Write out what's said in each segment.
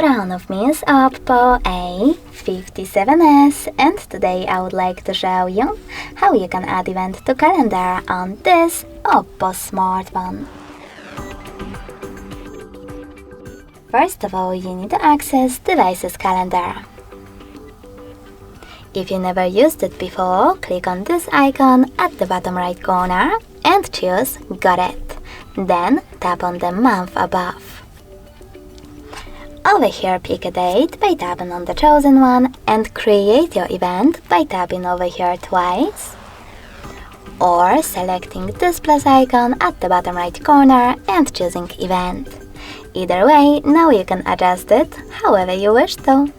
front of me is OPPO A57S, and today I would like to show you how you can add event to calendar on this OPPO smartphone. First of all, you need to access Devices Calendar. If you never used it before, click on this icon at the bottom right corner and choose Got It. Then tap on the month above. Over here, pick a date by tapping on the chosen one and create your event by tapping over here twice, or selecting this plus icon at the bottom right corner and choosing event. Either way, now you can adjust it however you wish to.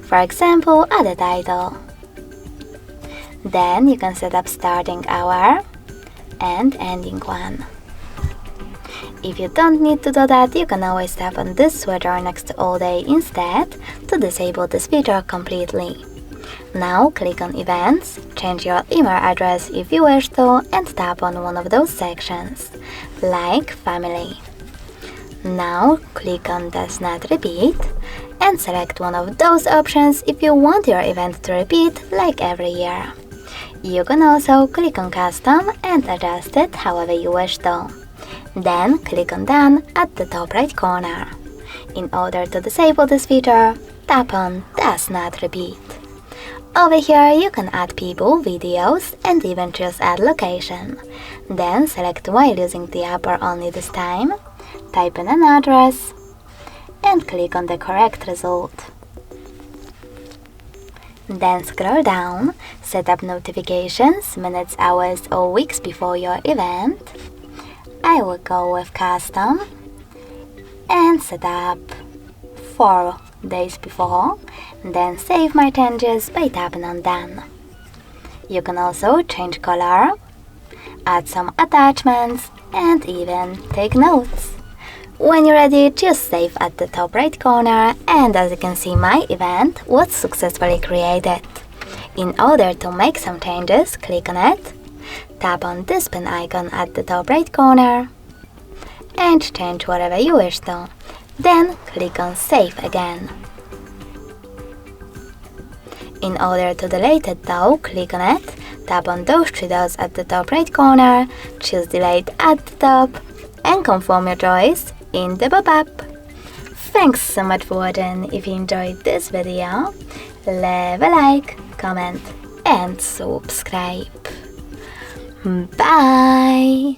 For example, add a title. Then you can set up starting hour and ending one. If you don't need to do that, you can always tap on this switcher next to all day instead to disable this feature completely. Now click on events, change your email address if you wish to, and tap on one of those sections, like family. Now click on Does Not Repeat and select one of those options if you want your event to repeat like every year. You can also click on custom and adjust it however you wish to. Then click on Done at the top right corner. In order to disable this feature, tap on Does Not Repeat. Over here you can add people, videos, and even choose add location. Then select while using the app or only this time, type in an address, and click on the correct result. Then scroll down, set up notifications, minutes, hours, or weeks before your event. I will go with custom and set up 4 days before, then save my changes by tapping on done. You can also change color, add some attachments, and even take notes. When you're ready, choose save at the top right corner, and as you can see, my event was successfully created. In order to make some changes, click on it, tap on this pen icon at the top right corner, and change whatever you wish to. Then click on Save again. In order to delete it though, click on it, tap on those 3 dots at the top right corner, choose Delete at the top, and confirm your choice in the pop-up. Thanks so much for watching. If you enjoyed this video, leave a like, comment, and subscribe. Bye!